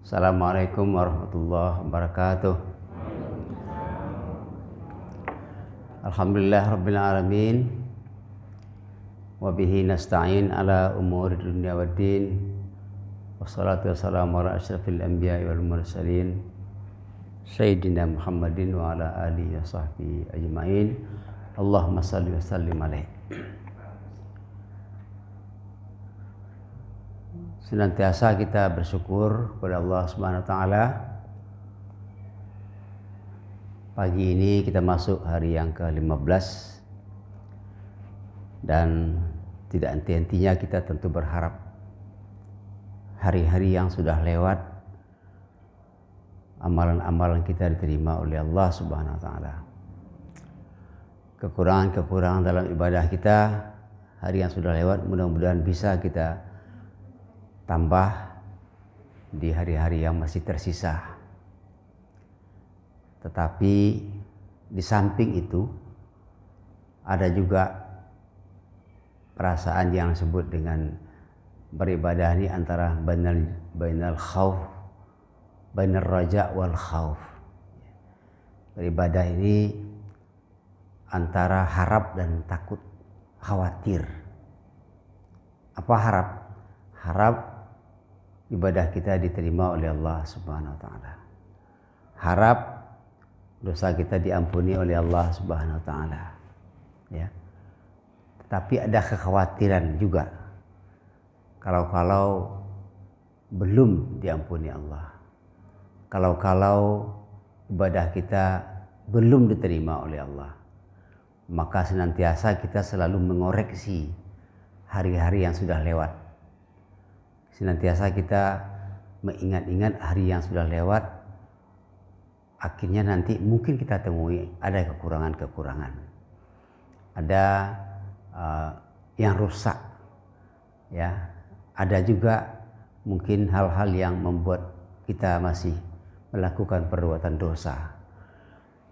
Assalamualaikum warahmatullahi wabarakatuh. Alhamdulillah rabbil alamin. Wa bihi nasta'in ala umuri dunya waddin. Wassalatu wassalamu ala asyrafil anbiya'i wal mursalin Sayyidina Muhammadin wa ala alihi wa sahbihi ajma'in. Allahumma salli wa sallim alaihi. Senantiasa kita bersyukur kepada Allah Subhanahu wa taala. Pagi ini kita masuk hari yang ke-15 dan tidak henti-hentinya kita tentu berharap hari-hari yang sudah lewat amalan-amalan kita diterima oleh Allah Subhanahu wa taala. Kekurangan-kekurangan dalam ibadah kita hari yang sudah lewat mudah-mudahan bisa kita tambah di hari-hari yang masih tersisa. Tetapi di samping itu ada juga perasaan yang disebut dengan beribadah ini antara bainal khauf, bainar raja wal khauf. Beribadah ini antara harap dan takut, khawatir. Apa harap? Harap ibadah kita diterima oleh Allah Subhanahu wa taala. Harap dosa kita diampuni oleh Allah Subhanahu wa taala. Ya. Tetapi ada kekhawatiran juga. Kalau belum diampuni Allah. Kalau ibadah kita belum diterima oleh Allah. Maka senantiasa kita selalu mengoreksi hari-hari yang sudah lewat. Senantiasa kita mengingat-ingat hari yang sudah lewat. Akhirnya nanti mungkin kita temui ada kekurangan-kekurangan. Ada yang rusak. Ya, ada juga mungkin hal-hal yang membuat kita masih melakukan perbuatan dosa.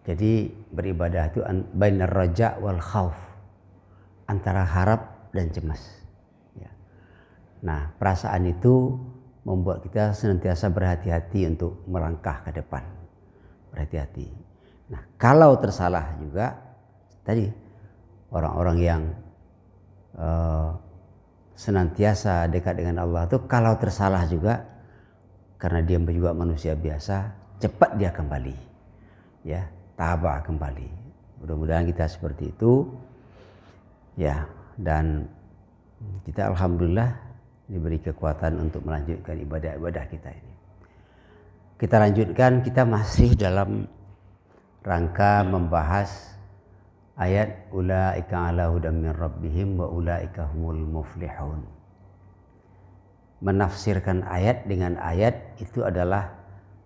Jadi beribadah itu bainar raja wal khauf, antara harap dan cemas. Nah, perasaan itu membuat kita senantiasa berhati-hati untuk melangkah ke depan. Berhati-hati. Nah, kalau tersalah juga, tadi orang-orang yang senantiasa dekat dengan Allah itu kalau tersalah juga, karena dia juga manusia biasa, cepat dia kembali. Ya, tabah kembali. Mudah-mudahan kita seperti itu. Ya, dan kita alhamdulillah diberi kekuatan untuk melanjutkan ibadah-ibadah kita ini. Kita lanjutkan, kita masih dalam rangka membahas ayat ulaika ala hudam min rabbihim wa ulaika humul muflihun. Menafsirkan ayat dengan ayat itu adalah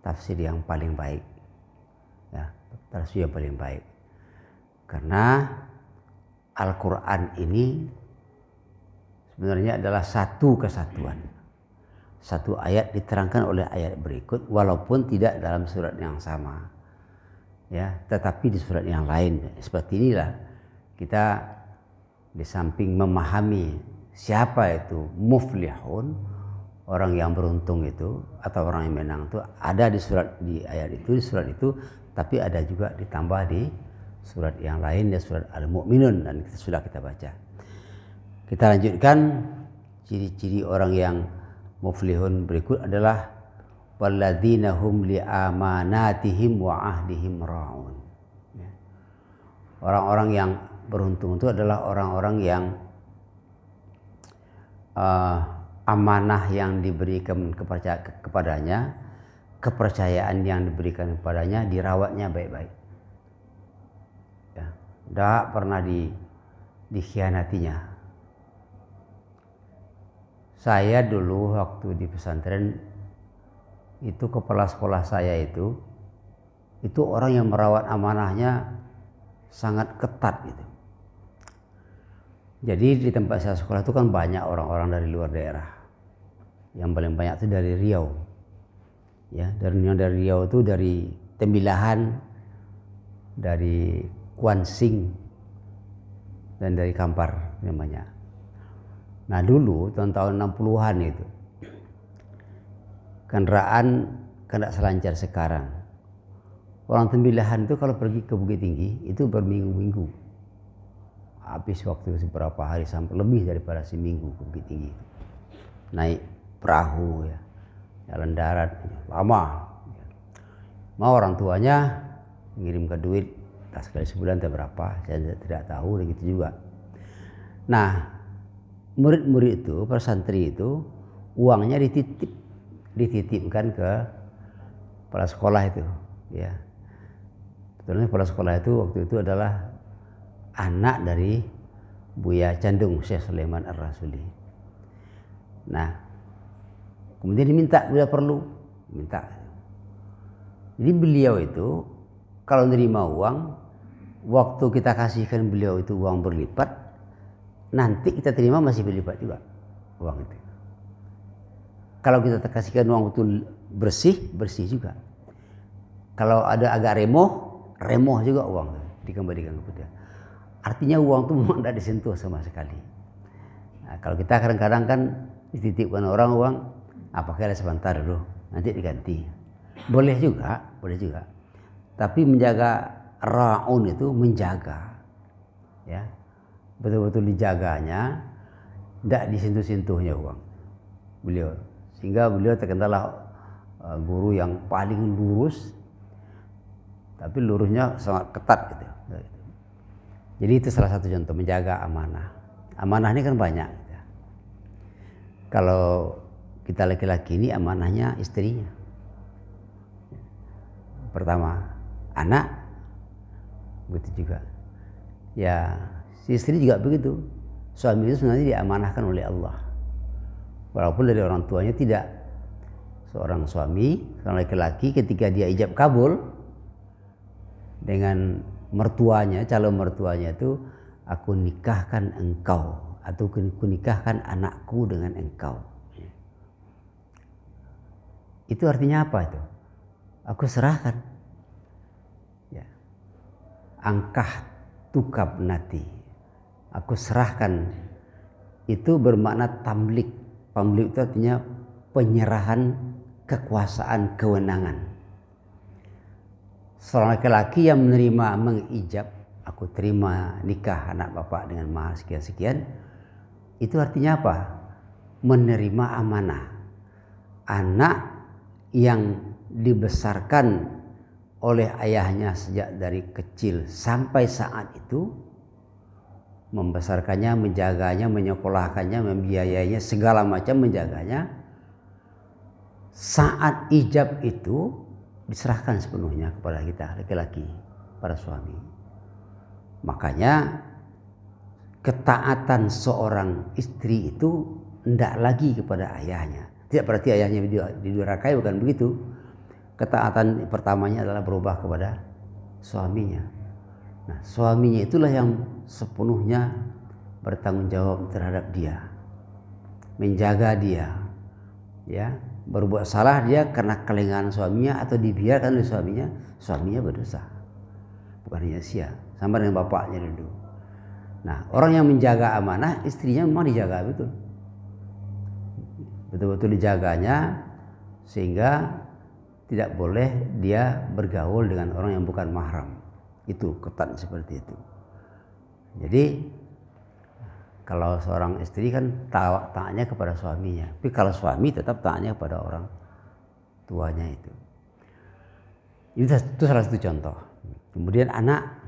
tafsir yang paling baik. Ya, tafsir yang paling baik. Karena Al-Quran ini sebenarnya adalah satu kesatuan. Satu ayat diterangkan oleh ayat berikut walaupun tidak dalam surat yang sama. Ya, tetapi di surat yang lain. Seperti inilah kita di samping memahami siapa itu muflihun, orang yang beruntung itu atau orang yang menang itu ada di ayat itu, di surat itu, tapi ada juga ditambah di surat yang lain, di surat Al-Mu'minun, dan sudah kita baca. Kita lanjutkan, ciri-ciri orang yang muflihun berikut adalah walladzina hum li amanatihim wa ahdihim ra'un. Orang-orang yang beruntung itu adalah orang-orang yang amanah yang diberikan kepadanya, kepercayaan yang diberikan kepadanya dirawatnya baik-baik. Ya, tidak pernah dikhianatinya. Saya dulu waktu di pesantren itu kepala sekolah saya itu orang yang merawat amanahnya sangat ketat gitu. Jadi di tempat saya sekolah itu kan banyak orang-orang dari luar daerah. Yang paling banyak itu dari Riau. Ya, dari Riau itu dari Tembilahan, dari Kuansing, dan dari Kampar namanya. Nah dulu tahun-tahun 60-an itu kendaraan tidak selancar sekarang. Orang Tembilahan itu kalau pergi ke Bukit Tinggi itu berminggu-minggu, habis waktu beberapa hari sampai lebih daripada seminggu ke Bukit Tinggi. Naik perahu ya, jalan darat lama. Mau orang tuanya ngirim ke duit tak sekali sebulan tak berapa, saya tidak tahu, dan gitu juga. Nah, murid-murid itu, para santri itu uangnya dititipkan ke kepala sekolah itu, ya. Sebetulnya kepala sekolah itu waktu itu adalah anak dari Buya Candung, Syekh Sulaiman Ar-Rasuli. Nah, kemudian diminta, bila perlu, minta. Jadi beliau itu kalau nerima uang, waktu kita kasihkan beliau itu uang berlipat, nanti kita terima masih berlipat juga uang itu. Kalau kita kasihkan uang betul bersih juga. Kalau ada agak remoh juga uang dikembalikan kepada dia. Artinya uang itu memang tidak disentuh sama sekali. Nah, kalau kita kadang-kadang kan dititipkan orang uang, pakai sebentar dulu, nanti diganti. Boleh juga. Tapi menjaga ra'un itu menjaga, ya, betul-betul dijaganya, tidak disentuh-sentuhnya uang beliau, sehingga beliau terkenal guru yang paling lurus, tapi lurusnya sangat ketat gitu. Jadi itu salah satu contoh menjaga amanah. Amanah ini kan banyak gitu. Kalau kita laki-laki ini amanahnya istrinya. Pertama anak, begitu juga. Ya, si istri juga begitu. Suami itu sebenarnya diamanahkan oleh Allah. Walaupun dari orang tuanya tidak. Seorang suami, seorang laki-laki ketika dia ijab kabul dengan mertuanya, calon mertuanya itu, aku nikahkan engkau atau aku nikahkan anakku dengan engkau. Itu artinya apa itu? Aku serahkan. Ya. Angkah tukab nati. Aku serahkan. Itu bermakna tamlik. Tamlik itu artinya penyerahan kekuasaan, kewenangan. Seorang laki-laki yang menerima mengijab, aku terima nikah anak bapak dengan mahar sekian-sekian, itu artinya apa? Menerima amanah. Anak yang dibesarkan oleh ayahnya sejak dari kecil sampai saat itu, membesarkannya, menjaganya, menyekolahkannya, membiayainya, segala macam menjaganya. Saat ijab itu diserahkan sepenuhnya kepada kita laki-laki, para suami. Makanya ketaatan seorang istri itu tidak lagi kepada ayahnya. Tidak berarti ayahnya didurhakai, bukan begitu. Ketaatan pertamanya adalah berubah kepada suaminya. Nah, suaminya itulah yang sepenuhnya bertanggung jawab terhadap dia, menjaga dia, ya. Berbuat salah dia karena kelengahan suaminya atau dibiarkan oleh suaminya, suaminya berdosa, bukan hanya sia, sama dengan bapaknya dulu. Nah, orang yang menjaga amanah, istrinya memang dijaga betul-betul dijaganya, sehingga tidak boleh dia bergaul dengan orang yang bukan mahram. Itu ketat seperti itu. Jadi kalau seorang istri kan taatnya kepada suaminya, tapi kalau suami tetap taatnya kepada orang tuanya itu. Itu salah satu contoh. Kemudian anak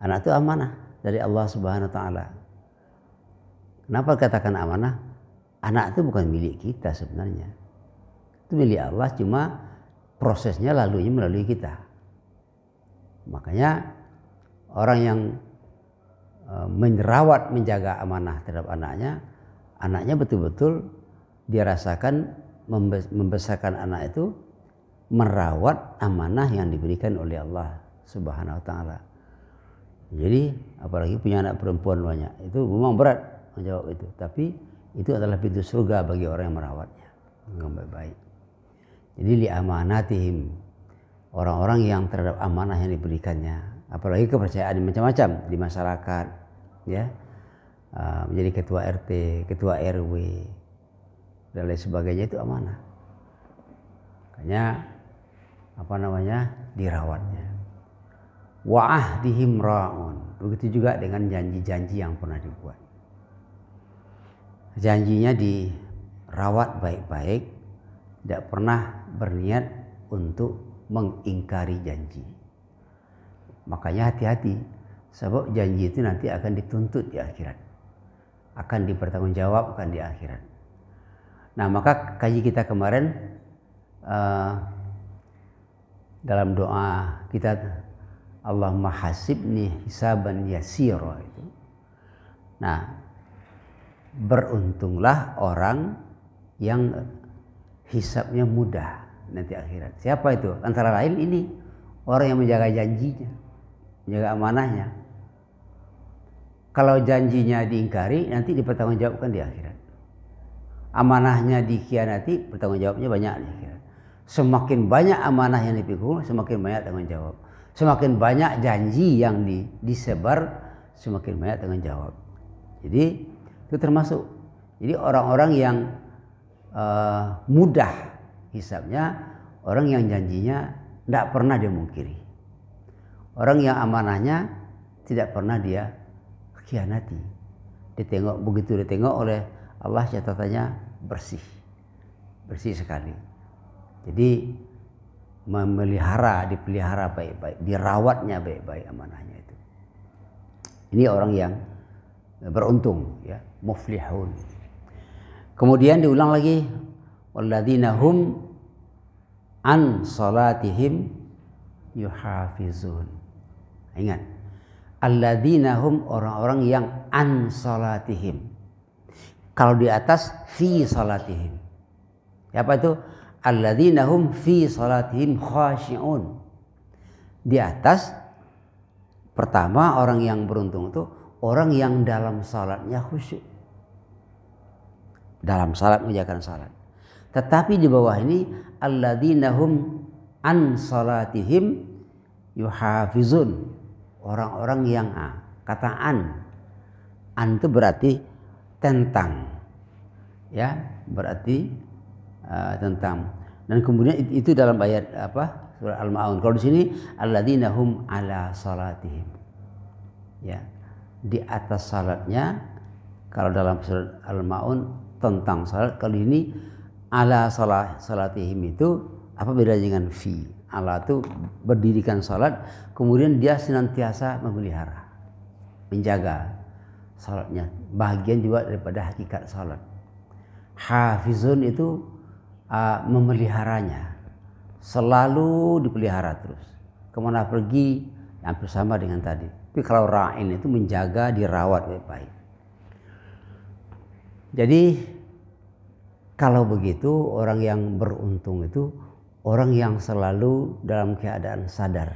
itu amanah dari Allah Subhanahu Wa Taala. Kenapa katakan amanah? Anak itu bukan milik kita sebenarnya. Itu milik Allah, cuma prosesnya lalunya melalui kita. Makanya orang yang merawat, menjaga amanah terhadap anaknya betul-betul dia rasakan membesarkan anak itu merawat amanah yang diberikan oleh Allah Subhanahu Wa Taala. Jadi apalagi punya anak perempuan banyak, itu memang berat menjawab itu, tapi itu adalah pintu surga bagi orang yang merawatnya dengan baik-baik. Jadi li amanatihim, orang-orang yang terhadap amanah yang diberikannya, apalagi kepercayaan macam-macam di masyarakat, ya, menjadi ketua RT, ketua RW dan lain sebagainya, itu amanah. Makanya dirawatnya. Wa ahdihim ra'un. Begitu juga dengan janji-janji yang pernah dibuat. Janjinya dirawat baik-baik, tidak pernah berniat untuk mengingkari janji. Makanya hati-hati, sebab janji itu nanti akan dituntut di akhirat, akan dipertanggungjawabkan di akhirat. Nah, maka kaji kita kemarin dalam doa kita, Allahumma hasibni hisaban yasira itu. Nah, beruntunglah orang yang hisabnya mudah nanti akhirat. Siapa itu? Antara lain ini orang yang menjaga janjinya, menjaga amanahnya. Kalau janjinya diingkari, nanti dipertanggungjawabkan di akhirat. Amanahnya dikhianati, pertanggungjawabnya banyak di akhirat. Semakin banyak amanah yang dipikul, semakin banyak tanggung jawab. Semakin banyak janji yang disebar, semakin banyak tanggung jawab. Jadi itu termasuk. Jadi orang-orang yang mudah hisabnya, orang yang janjinya tidak pernah dia mungkiri. Orang yang amanahnya tidak pernah dia khianati. Begitu ditengok oleh Allah, catatannya bersih sekali. Jadi dipelihara baik-baik, dirawatnya baik-baik amanahnya itu. Ini orang yang beruntung, ya, muflihun. Kemudian diulang lagi, walladzina hum an salatihim yuhafizun. Ingat, alladzina hum, orang-orang yang an salatihim. Kalau di atas fi salatihim. Apa itu? Alladzina hum fi salatihim khashi'un. Di atas pertama orang yang beruntung itu orang yang dalam salatnya khusyuk. Dalam salat, menjalankan salat. Tetapi di bawah ini alladzina hum an salatihim yuhafizun. Orang-orang yang kata an itu berarti tentang, ya, berarti tentang. Dan kemudian itu dalam ayat surah Al-Ma'un. Kalau di sini alladzina hum ala salatihim, ya, di atas salatnya. Kalau dalam surah Al-Ma'un tentang salat, kalau ini ala salatihim itu apa bedanya dengan fi? Ala itu berdirikan salat, kemudian dia senantiasa memelihara, menjaga salatnya, bagian juga daripada hakikat salat. Hafizun itu memeliharanya, selalu dipelihara terus. Kemana pergi hampir sama dengan tadi. Tapi kalau ra'in itu menjaga, dirawat baik-baik. Jadi kalau begitu, orang yang beruntung itu orang yang selalu dalam keadaan sadar,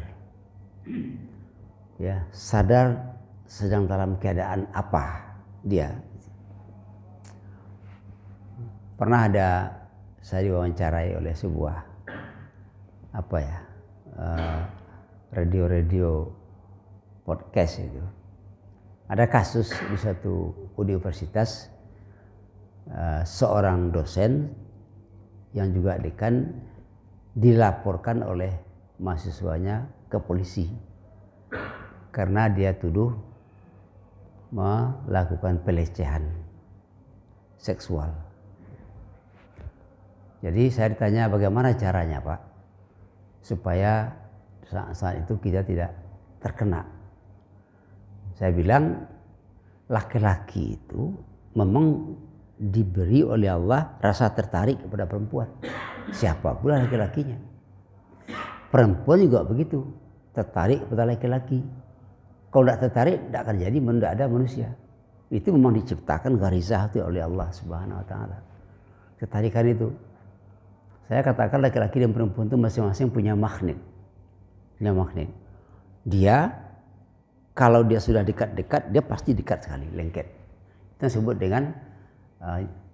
ya, sadar sedang dalam keadaan apa dia. Pernah ada saya diwawancarai oleh sebuah radio podcast itu. Ada kasus di satu universitas, seorang dosen yang juga dekan dilaporkan oleh mahasiswanya ke polisi karena dia tuduh melakukan pelecehan seksual. Jadi saya ditanya bagaimana caranya, Pak, supaya saat itu kita tidak terkena. Saya bilang laki-laki itu memang diberi oleh Allah rasa tertarik kepada perempuan. Siapa pula laki-lakinya. Perempuan juga begitu, tertarik kepada laki-laki. Kalau tidak tertarik, tidak akan jadi, tidak ada manusia. Itu memang diciptakan garizah itu oleh Allah Subhanahu Wa Taala. Ketarikan itu. Saya katakan laki-laki dan perempuan itu masing-masing punya magnet. Punya magnet. Dia kalau dia sudah dekat-dekat, dia pasti dekat sekali, lengket. Itu disebut dengan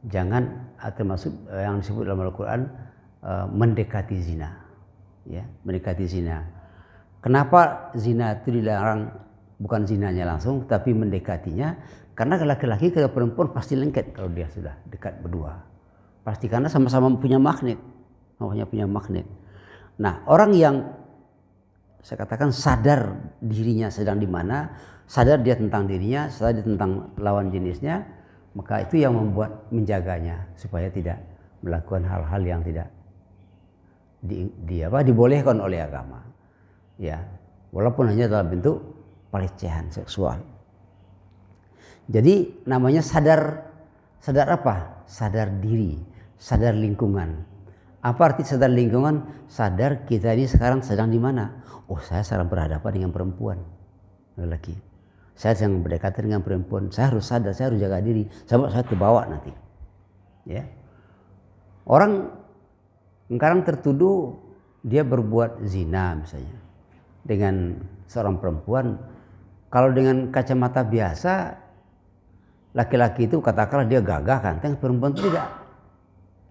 jangan, termasuk yang disebut dalam Al-Quran mendekati zina, ya, mendekati zina. Kenapa zina itu dilarang? Bukan zinanya langsung, tapi mendekatinya. Karena laki-laki ke perempuan pasti lengket kalau dia sudah dekat berdua. Pasti karena sama-sama punya magnet. punya magnet. Nah, orang yang saya katakan sadar dirinya sedang di mana, sadar dia tentang dirinya, sadar dia tentang lawan jenisnya, maka itu yang membuat menjaganya supaya tidak melakukan hal-hal yang tidak dibolehkan oleh agama. Ya, walaupun hanya dalam bentuk pelecehan seksual. Jadi namanya sadar apa? Sadar diri, sadar lingkungan. Apa arti sadar lingkungan? Sadar kita ini sekarang sedang di mana? Oh, saya sedang berhadapan dengan perempuan, lelaki. Saya sedang berdekatan dengan perempuan. Saya harus sadar, saya harus jaga diri. Sebab saya terbawa nanti. Ya. Orang sekarang tertuduh dia berbuat zina misalnya dengan seorang perempuan. Kalau dengan kacamata biasa, laki-laki itu katakanlah dia gagah ganteng, perempuan itu tidak.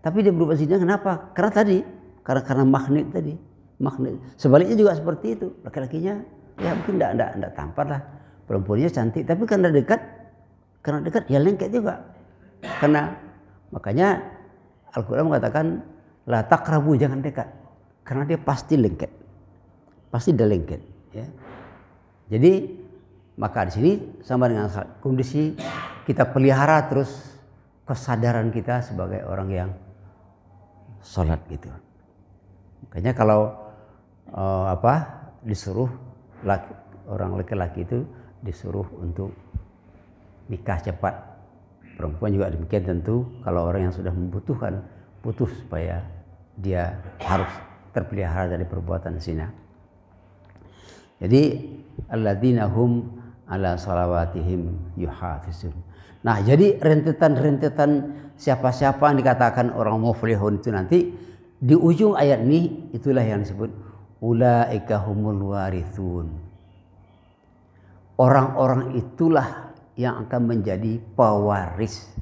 Tapi dia berbuat zina kenapa? Karena magnet tadi. Magnet. Sebaliknya juga seperti itu. Laki-lakinya ya mungkin tidak tampan lah. Perempuannya cantik, tapi karena dekat ya lengket juga. Makanya Al-Quran mengatakan la taqrabu, jangan dekat. Karena dia pasti lengket. Pasti dia lengket, ya. Jadi maka di sini sama dengan kondisi kita pelihara terus kesadaran kita sebagai orang yang sholat gitu. Makanya kalau disuruh orang laki-laki itu disuruh untuk nikah cepat, perempuan juga demikian tentu. Kalau orang yang sudah membutuhkan, putus supaya dia harus terpelihara dari perbuatan zina. Jadi alladzina hum ala salawatihim yuhafizun. Nah, jadi rentetan siapa-siapa yang dikatakan orang muflihun itu nanti di ujung ayat ini itulah yang disebut ulaika humul warithun. Orang-orang itulah yang akan menjadi pewaris.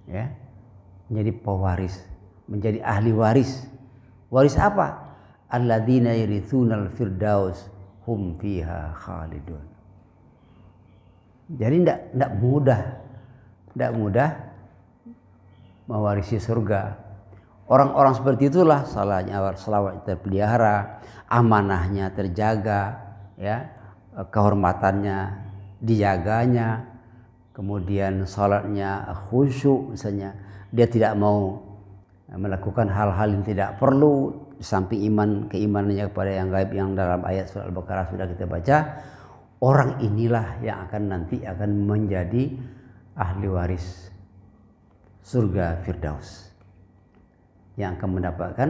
Ya. Menjadi pewaris, menjadi ahli waris. Waris apa? Alladzina yarithunal firdaus hum fiha khalidun. Jadi tidak mudah mewarisi surga. Orang-orang seperti itulah salawat terpelihara, amanahnya terjaga, ya, kehormatannya dijaganya, kemudian salatnya khusyuk misalnya. Dia tidak mau melakukan hal-hal yang tidak perlu, sampai keimanannya kepada yang gaib yang dalam ayat surah Al-Baqarah sudah kita baca. Orang inilah yang nanti akan menjadi ahli waris surga Firdaus, yang akan mendapatkan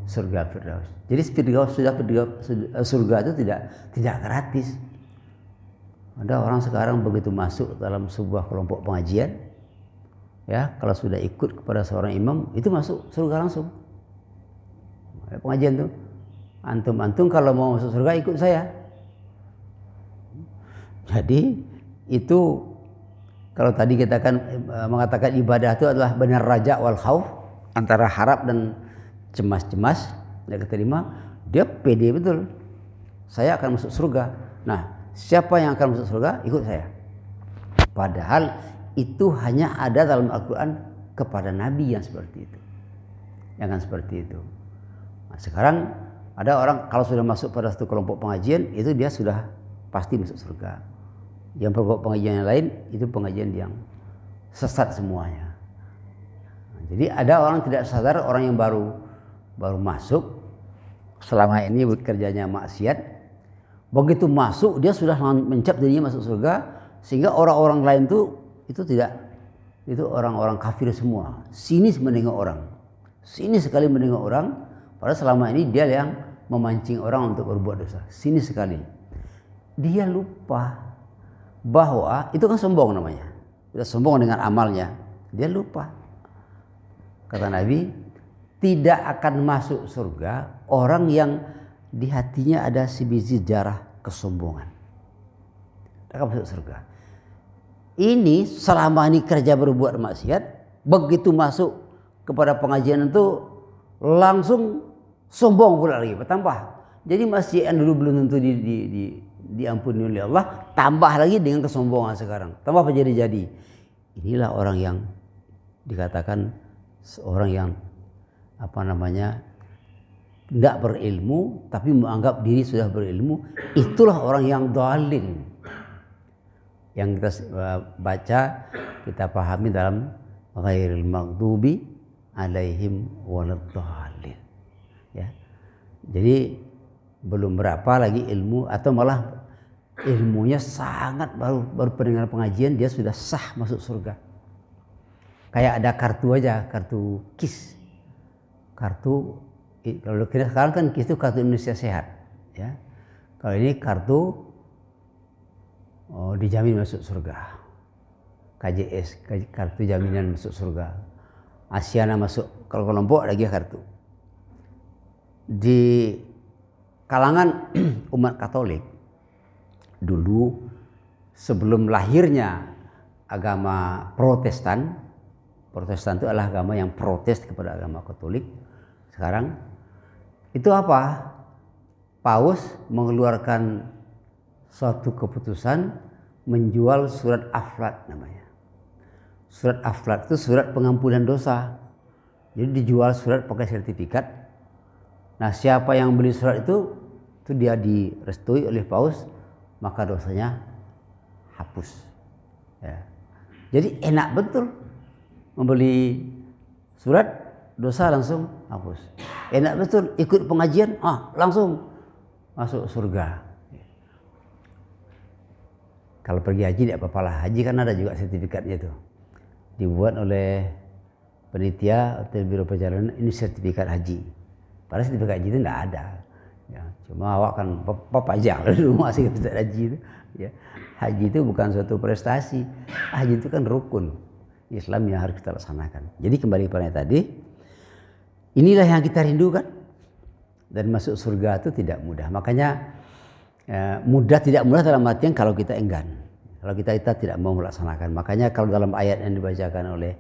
surga Firdaus. Jadi surga itu tidak gratis. Ada orang sekarang begitu masuk dalam sebuah kelompok pengajian, ya, kalau sudah ikut kepada seorang imam itu masuk surga langsung. Pengajian tuh, antum kalau mau masuk surga ikut saya. Jadi itu kalau tadi kita kan mengatakan ibadah itu adalah benar raja wal khauf, antara harap dan cemas-cemas, dia keterima, dia pede betul. Saya akan masuk surga. Nah, siapa yang akan masuk surga? Ikut saya. Padahal itu hanya ada dalam Al-Quran kepada Nabi yang seperti itu. Yang kan seperti itu. Nah, sekarang ada orang kalau sudah masuk pada satu kelompok pengajian, itu dia sudah pasti masuk surga. Yang kelompok pengajian yang lain itu pengajian yang sesat semuanya. Nah, jadi ada orang tidak sadar, orang yang baru masuk, selama ini kerjanya maksiat, begitu masuk dia sudah mencap dirinya masuk surga, sehingga orang-orang lain itu tidak, itu orang-orang kafir semua, sinis menengok orang, sinis sekali menengok orang, padahal selama ini dia yang memancing orang untuk berbuat dosa, sinis sekali. Dia lupa bahwa itu kan sombong namanya, dia sombong dengan amalnya, dia lupa. Kata Nabi, tidak akan masuk surga orang yang di hatinya ada sebiji darah kesombongan. Tidak akan masuk surga. Ini selama ini kerja berbuat maksiat, begitu masuk kepada pengajian itu langsung sombong pula lagi, bertambah. Jadi maksiat yang dulu belum tentu diampuni oleh Allah, tambah lagi dengan kesombongan sekarang, tambah jadi. Inilah orang yang dikatakan seorang yang tidak berilmu tapi menganggap diri sudah berilmu, itulah orang yang dhalin. Yang kita baca, kita pahami dalam ghairil maghdubi alaihim waladhdallin. Ya. Jadi belum berapa lagi ilmu, atau malah ilmunya sangat baru pendengar pengajian dia sudah sah masuk surga. Kayak ada kartu aja, kartu KIS. Kartu, kalau kita sekarang kan KIS itu kartu Indonesia Sehat, ya. Kalau ini kartu dijamin masuk surga. KJS, kartu jaminan masuk surga. Asiana masuk, kalau Lombok lagi kartu. Di kalangan umat Katolik dulu, sebelum lahirnya agama Protestan itu adalah agama yang protes kepada agama Katolik. Sekarang itu apa? Paus mengeluarkan suatu keputusan menjual surat Aflat namanya. Surat Aflat itu surat pengampunan dosa. Jadi dijual surat pakai sertifikat. Nah, siapa yang beli surat itu dia direstui oleh Paus, maka dosanya hapus. Ya. Jadi enak betul membeli surat, dosa langsung hapus. Enak betul ikut pengajian, langsung masuk surga. Kalau pergi haji tidak apa-apa lah, haji kan ada juga sertifikatnya itu. Dibuat oleh penitia atau biro perjalanan, ini sertifikat haji. Padahal sertifikat haji itu tidak ada. Ya, cuma awak kan pajang dulu masih sertifikat haji itu. Ya. Haji itu bukan suatu prestasi, haji itu kan rukun Islam yang harus kita laksanakan. Jadi kembali kepada tadi, inilah yang kita rindukan. Dan masuk surga itu tidak mudah. Makanya tidak mudah dalam artian kalau kita enggan, kalau kita tidak mau melaksanakan. Makanya kalau dalam ayat yang dibacakan oleh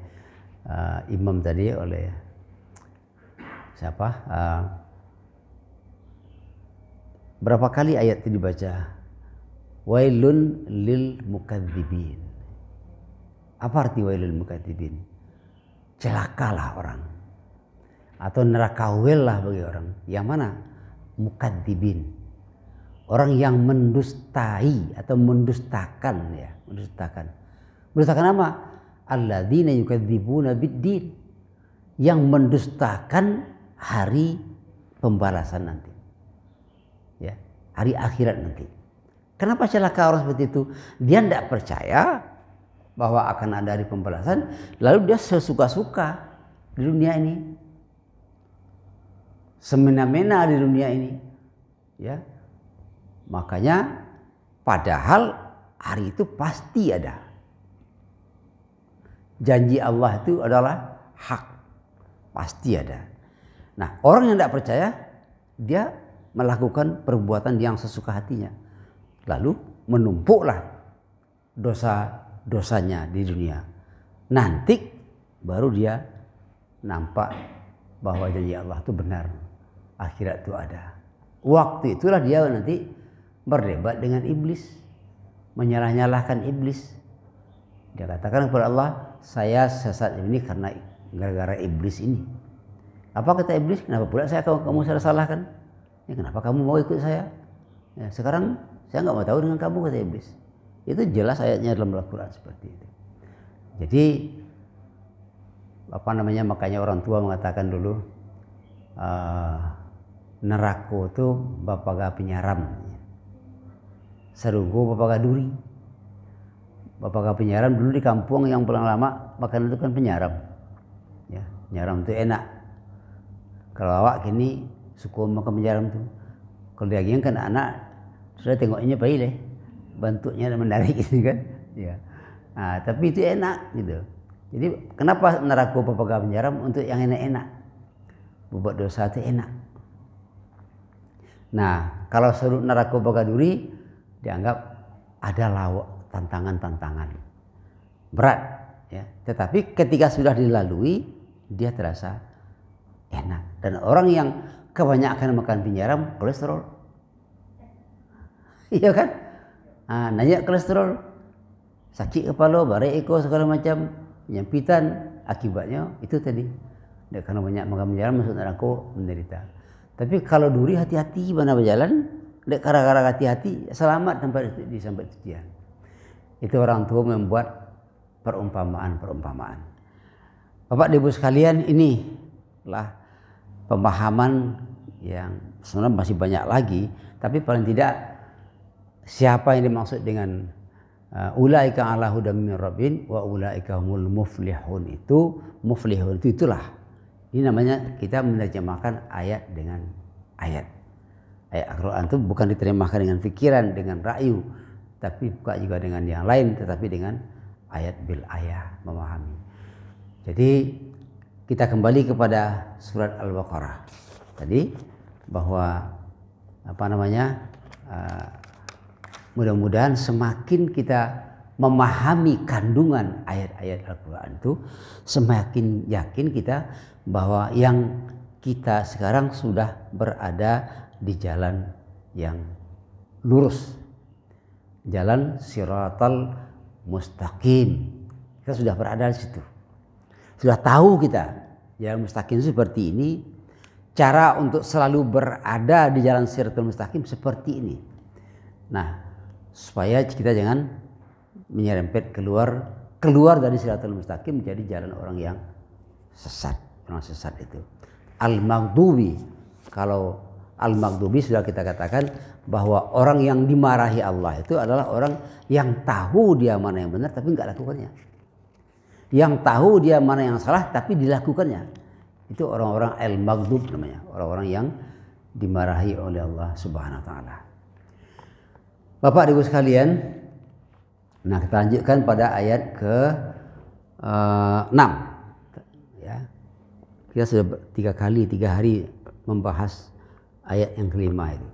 imam tadi, oleh siapa, berapa kali ayat itu dibaca, wailun lil mukadzibin. Apa arti wailul mukadzibin? Celakalah orang, atau neraka wel lah bagi orang yang mana? Mukadzibin. Orang yang mendustai atau mendustakan, ya, mendustakan. Mendustakan apa? Alladzina yukadzibuna biddin. Yang mendustakan hari pembalasan nanti. Ya, hari akhirat nanti. Kenapa celaka orang seperti itu? Dia tidak percaya bahwa akan ada hari pembalasan, lalu dia sesuka-suka di dunia ini. Semena-mena di dunia ini. Ya. Makanya padahal hari itu pasti ada. Janji Allah itu adalah hak, pasti ada. Nah, orang yang tidak percaya, dia melakukan perbuatan yang sesuka hatinya. Lalu menumpuklah dosa-dosanya di dunia. Nanti baru dia nampak bahwa janji Allah itu benar. Akhirat itu ada. Waktu itulah dia nanti berdebat dengan iblis, menyalah-nyalahkan iblis. Dia katakan kepada Allah, saya sesat ini karena gara-gara iblis ini. Apa kata iblis? Kenapa pula kamu saya salahkan? Ya, kenapa kamu mau ikut saya? Ya, sekarang saya nggak mau tahu dengan kamu, kata iblis. Itu jelas ayatnya dalam Al-Quran seperti itu. Jadi makanya orang tua mengatakan dulu, neraka itu bapaga penyaram. Serugo bapaga duri. Bapaga penyaram dulu di kampung yang paling lama makan itu kan penyaram. Ya, penyaram itu enak. Kalau awak kini suka makan penyaram itu. Kalau daging kan anak sudah tengoknya baik deh. Bentuknya menarik gitu kan. Ya. Nah, tapi itu enak gitu. Jadi kenapa neraka bapaga penyaram? Untuk yang enak-enak. Buat dosa itu enak. Nah, kalau seru neraka bapaga duri dianggap ada lawak, tantangan-tantangan berat, ya. Tetapi ketika sudah dilalui, dia terasa enak. Dan orang yang kebanyakan makan penyaram, kolesterol, iya kan? Nanya kolesterol, sakit kepala, barai eko segala macam, penyempitan, akibatnya itu tadi Karena banyak makan berjalan masuk neraka menderita. Tapi kalau duri hati-hati mana berjalan, karena hati-hati selamat sampai tujuan. Itu orang tua membuat perumpamaan. Bapak Ibu sekalian, inilah pemahaman yang sebenarnya masih banyak lagi, tapi paling tidak siapa yang dimaksud dengan ulaika ala hudan min rabbin wa ulaika humul muflihun, itulah. Ini namanya kita menerjemahkan ayat dengan ayat. Ayat Al-Quran itu bukan diterjemahkan dengan pikiran, dengan ra'yu, tapi bukan juga dengan yang lain, tetapi dengan ayat bil ayat, memahami. Jadi kita kembali kepada surat Al-Baqarah tadi, bahwa mudah-mudahan semakin kita memahami kandungan ayat-ayat Al-Quran itu, semakin yakin kita bahwa yang kita sekarang sudah berada di jalan yang lurus, jalan siratal mustaqim. Kita sudah berada di situ, sudah tahu kita jalan mustaqim seperti ini, cara untuk selalu berada di jalan siratal mustaqim seperti ini. Nah, supaya kita jangan menyerempet keluar dari siratal mustaqim menjadi jalan orang yang sesat. Orang sesat itu al-maghdubi. Kalau al-maghdubi sudah kita katakan bahwa orang yang dimarahi Allah itu adalah orang yang tahu dia mana yang benar tapi enggak lakukannya, yang tahu dia mana yang salah tapi dilakukannya. Itu orang-orang al-maghdub namanya, orang-orang yang dimarahi oleh Allah Subhanahu wa taala. Bapak Ibu sekalian, nah kita lanjutkan pada ayat ke-6. Ya. Kita sudah 3 hari membahas ayat yang kelima itu.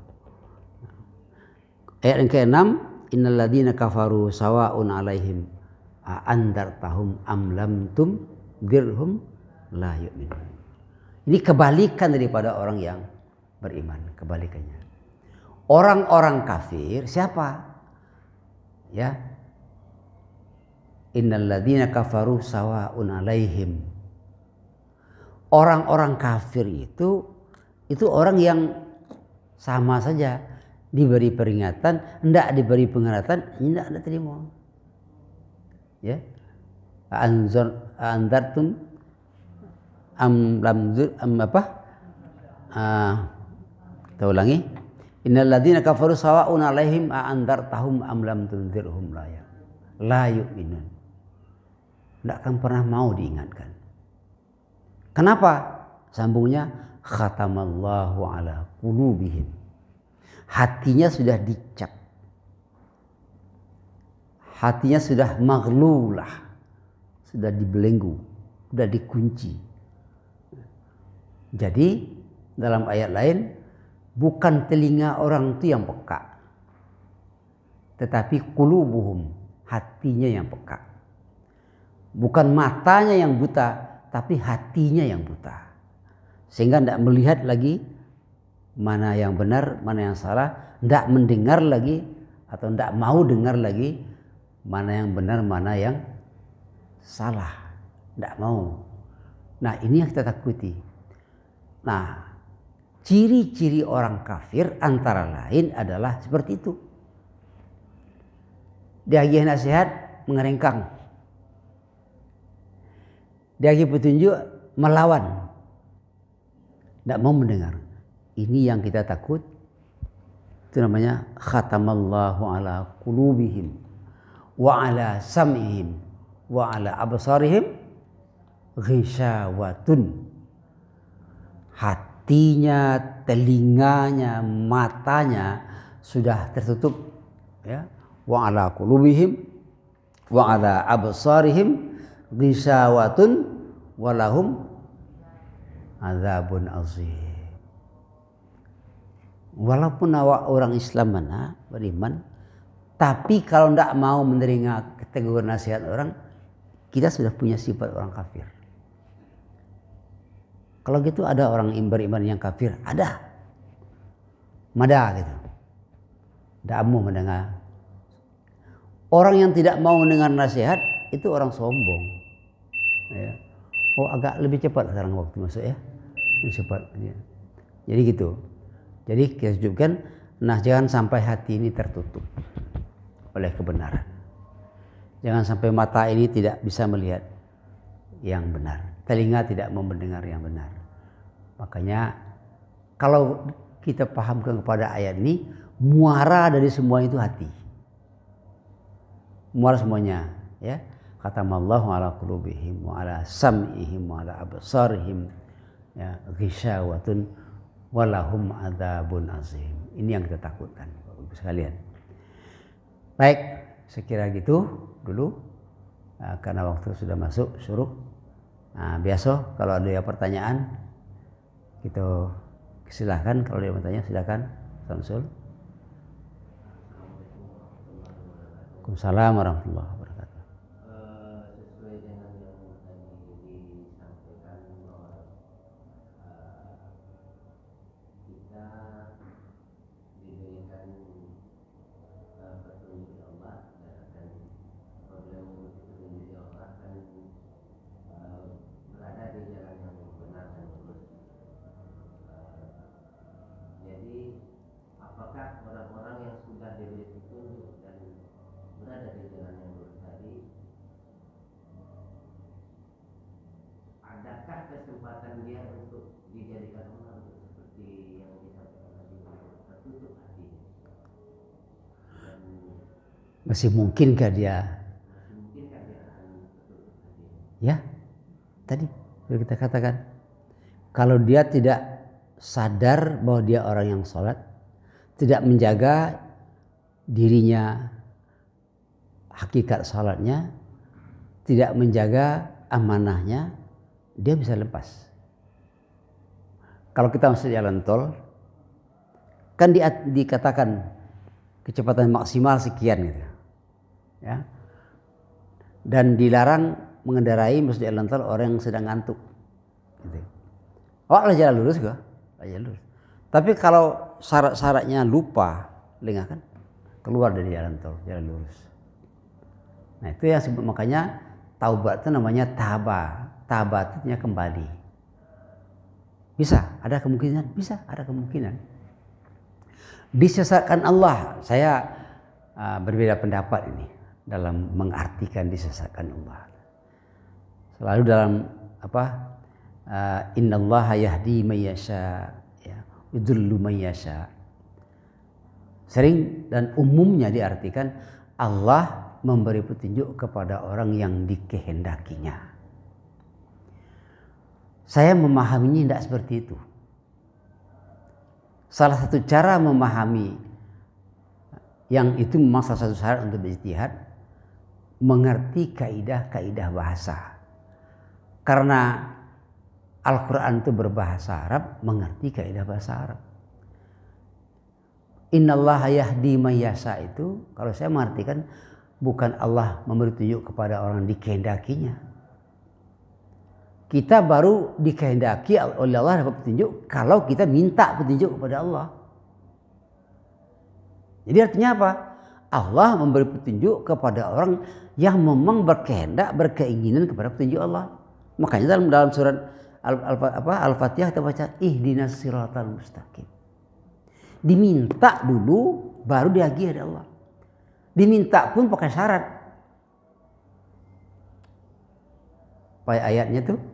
Ayat yang ke-6, innal ladzina kafaru sawa'un 'alaihim a andartahum am lam tundirhum la yu'minun. Ini kebalikan daripada orang yang beriman, kebalikannya. Orang-orang kafir siapa? Ya. Innal ladzina kafaru sawa'un 'alaihim. Orang-orang kafir itu orang yang sama saja, diberi peringatan, hendak diberi peringatan, hendak ada terima. Ya. Anzartum am lam kita ulangi. Innal ladzina kafaru sawa'un 'alaihim a anzartahum am lam tunzirhum la yu'minun. Tidak akan pernah mau diingatkan. Kenapa? Sambungnya khatamallahu ala qulubihim. Hatinya sudah dicap. Hatinya sudah maghlulah. Sudah dibelenggu, sudah dikunci. Jadi dalam ayat lain, bukan telinga orang itu yang peka, tetapi qulubuhum, hatinya yang peka. Bukan matanya yang buta, tapi hatinya yang buta, sehingga tidak melihat lagi mana yang benar, mana yang salah, tidak mendengar lagi atau tidak mau dengar lagi mana yang benar, mana yang salah, tidak mau. Nah, ini yang kita takuti. Nah, ciri-ciri orang kafir antara lain adalah seperti itu. Dia hanya nasihat mengerengkang. Dia petunjuk melawan, tidak mau mendengar. Ini yang kita takut. Itu namanya khatamallahu ala qulubihim wa ala sam'ihim wa ala absarihim ghishawatun. Hatinya, telinganya, matanya sudah tertutup, ya. Wa ala qulubihim wa ala absarihim ghishawatun walahum azabun azim. Walaupun awak orang Islam mana beriman, tapi kalau tidak mau menerima teguran nasihat orang, kita sudah punya sifat orang kafir. Kalau gitu ada orang beriman yang kafir, ada. Mada gitu. Tidak mau mendengar. Orang yang tidak mau mendengar nasihat itu orang sombong. Ya. Oh agak lebih cepat sekarang waktu masuk ya. Cepat. Ya. Jadi gitu. Jadi kita tunjukkan, nah jangan sampai hati ini tertutup oleh kebenaran. Jangan sampai mata ini tidak bisa melihat yang benar. Telinga tidak mau mendengar yang benar. Makanya kalau kita pahamkan kepada ayat ini, muara dari semua itu hati. Muara semuanya, ya. Khatamallahu ala qulubihim wa ala sam'ihim wa ala absarihim, ya, ghisyawatun walahum adzabun azim. Ini yang kita takutkan, Bapak Ibu sekalian. Baik, sekira gitu dulu, karena waktu sudah masuk syuruk. Nah, biasa kalau ada pertanyaan kita silahkan, kalau ada yang bertanya silakan Samsul. Waalaikumsalam warahmatullahi wabarakatuh. Sesuai dengan yang tadi disampaikan bahwa kita diberikan petunjuk Allah, dan apabila mengikuti petunjuk Allah akan berada di jalan yang benar dan lurus. Jadi apakah orang-orang yang sudah diberi petunjuk dan berada di jalan yang lurus tadi, adakah kesempatan dia untuk dijadikan orang seperti yang disampaikan tadi, tertutup hatinya? Dan Masih mungkinkah dia? masih mungkinkah dia akan tertutup hatinya? Ya, tadi sudah kita katakan, kalau dia tidak sadar bahwa dia orang yang sholat, tidak menjaga dirinya, hakikat sholatnya, tidak menjaga amanahnya, dia bisa lepas. Kalau kita masuk jalan tol, kan dikatakan kecepatan maksimal sekian gitu, ya. Dan dilarang mengendarai masuk jalan tol orang yang sedang ngantuk. Gitu. Oh, lah jalan lurus kok, jalan lurus. Tapi kalau syarat-syaratnya lupa, lengah kan, keluar dari jalan tol, jalan lurus. Nah itu yang sebut, makanya taubat itu namanya taba. Taba itu artinya kembali. Bisa, ada kemungkinan, bisa, ada kemungkinan. Disesatkan Allah, saya berbeda pendapat ini dalam mengartikan disesatkan Allah. Selalu dalam innallaha yahdi may yasha, ya, yudhillu may yasha. Sering dan umumnya diartikan Allah memberi petunjuk kepada orang yang dikehendakinya. Saya memahaminya tidak seperti itu. Salah satu cara memahami yang itu memang salah satu syarat untuk berijtihad, mengerti kaidah-kaidah bahasa. Karena Al-Quran itu berbahasa Arab, mengerti kaidah bahasa Arab. Innallaha yahdi may yasha itu, kalau saya mengartikan, bukan Allah memberi petunjuk kepada orang dikehendakinya. Kita baru dikehendaki oleh Allah dapat petunjuk kalau kita minta petunjuk kepada Allah. Jadi artinya apa? Allah memberi petunjuk kepada orang yang memang berkehendak, berkeinginan kepada petunjuk Allah. Makanya dalam surat Al-Fatihah kita baca ihdinas siratal mustaqim. Diminta dulu baru diagih oleh Allah. Diminta pun pakai syarat. Pada ayatnya tuh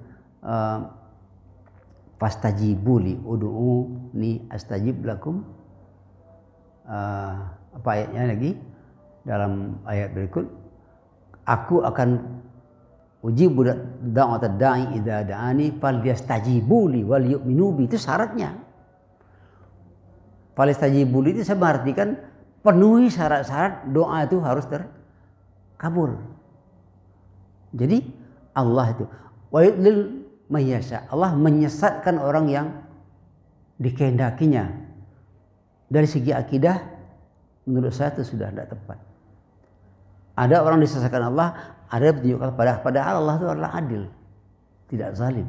fastajibuli ud'uni astajib lakum. Apa ayatnya lagi? Dalam ayat berikut, aku akan ujibu da'watad da'i idza da'ani falyastajibuli wal yu'minu bi. Itu syaratnya. Falyastajibuli itu saya mengartikan penuhi syarat-syarat doa itu harus terkabul. Jadi Allah itu wa yudlil may yasha, Allah menyesatkan orang yang dikehendakinya. Dari segi akidah menurut saya itu sudah tidak tepat. Ada orang disesatkan Allah, ada petunjuk padahal Allah itu adalah adil, tidak zalim,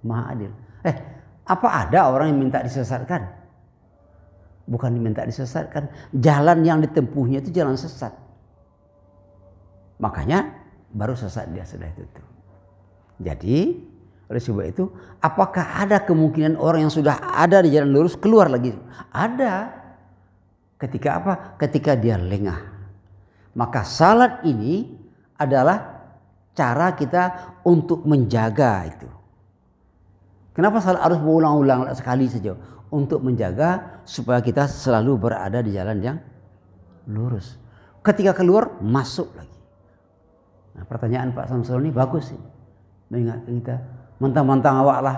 maha adil. Apa ada orang yang minta disesatkan? Bukan diminta disesatkan, jalan yang ditempuhnya itu jalan sesat. Makanya baru sesat dia sudah itu. Jadi Oleh sebab itu, apakah ada kemungkinan orang yang sudah ada di jalan lurus keluar lagi? Ada. Ketika apa? Ketika dia lengah. Maka salat ini adalah cara kita untuk menjaga itu. Kenapa salat harus berulang-ulang sekali saja? Untuk menjaga supaya kita selalu berada di jalan yang lurus. Ketika keluar, masuk lagi. Nah, pertanyaan Pak Samsul ini bagus sih. Mengingatkan kita. Mentang-mentang awak lah.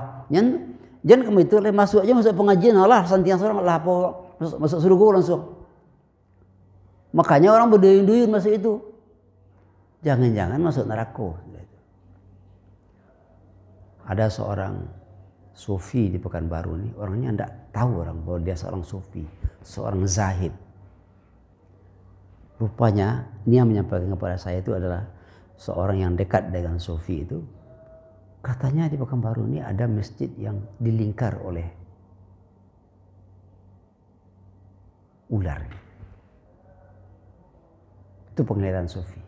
Jangan kamu itu masuk aja masuk pengajian lah. Santiang seorang lah apa masuk surga langsung. Makanya orang berduyun-duyun masuk itu. Jangan-jangan masuk neraka. Ada seorang sufi di Pekanbaru nih. Orangnya tidak tahu orang bahwa dia seorang sufi. Seorang zahid. Rupanya ini yang menyampaikan kepada saya itu adalah seorang yang dekat dengan sufi itu. Katanya di Pekanbaru ini ada masjid yang dilingkar oleh ular. Itu penglihatan sufi.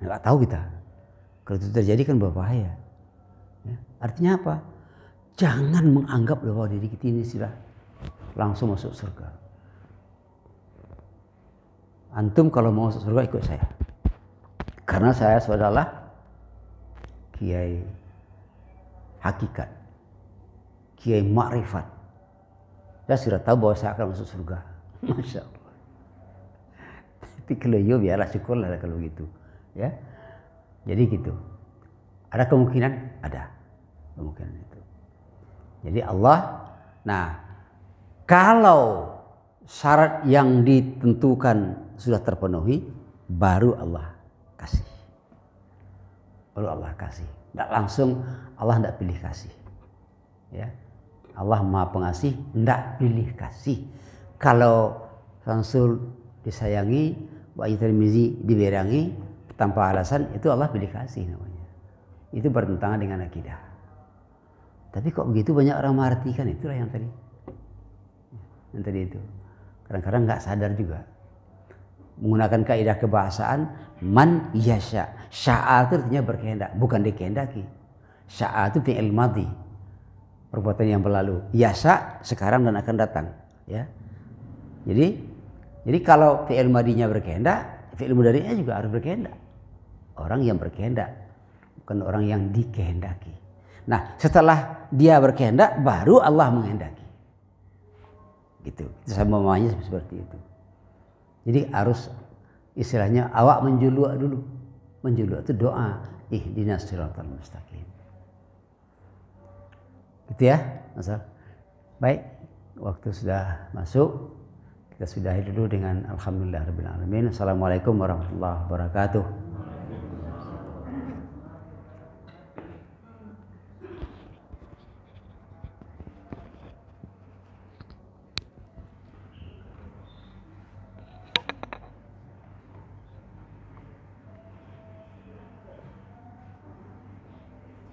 Nggak tahu kita. Kalau itu terjadi kan berbahaya. Ya. Artinya apa? Jangan menganggap bahwa diri kita ini sudah langsung masuk surga. Antum kalau mau masuk surga ikut saya. Karena saya adalah kiai hakikat, kiai makrifat. Saya sudah tahu bahwa saya akan masuk surga. Masya Allah. Tapi kalau yo biarlah syukurlah kalau gitu. Ya, jadi gitu. Ada kemungkinan? Ada kemungkinan itu. Jadi Allah, nah kalau syarat yang ditentukan sudah terpenuhi, baru Allah kasih. Baru Allah kasih. Tidak langsung Allah tidak pilih kasih. Ya, Allah Maha Pengasih, tidak pilih kasih. Kalau Rasul disayangi, Wahyu Tirmizi diberangi tanpa alasan, itu Allah pilih kasih namanya. Itu bertentangan dengan akidah. Tapi kok begitu banyak orang mengartikan, itulah yang tadi. Yang tadi itu. Kadang-kadang nggak sadar juga. Menggunakan kaidah kebahasaan man yasha. Sya'a itu artinya berkehendak, bukan dikehendaki. Sya'a itu fi'il madhi, perbuatan yang berlalu. Yasha sekarang dan akan datang, ya. Jadi kalau fi'il madhinya berkehendak, fi'il mudhari'nya juga harus berkehendak. Orang yang berkehendak, bukan orang yang dikehendaki. Nah, setelah dia berkehendak baru Allah menghendaki. Gitu. Itu sama mamanya seperti itu. Jadi harus istilahnya awak menjuluk dulu. Menjuluk itu doa, ihdinas siratal mustaqim. Gitu ya, Mas. Baik, waktu sudah masuk. Kita sudahi dulu dengan alhamdulillahirabbil alamin. Assalamualaikum warahmatullahi wabarakatuh.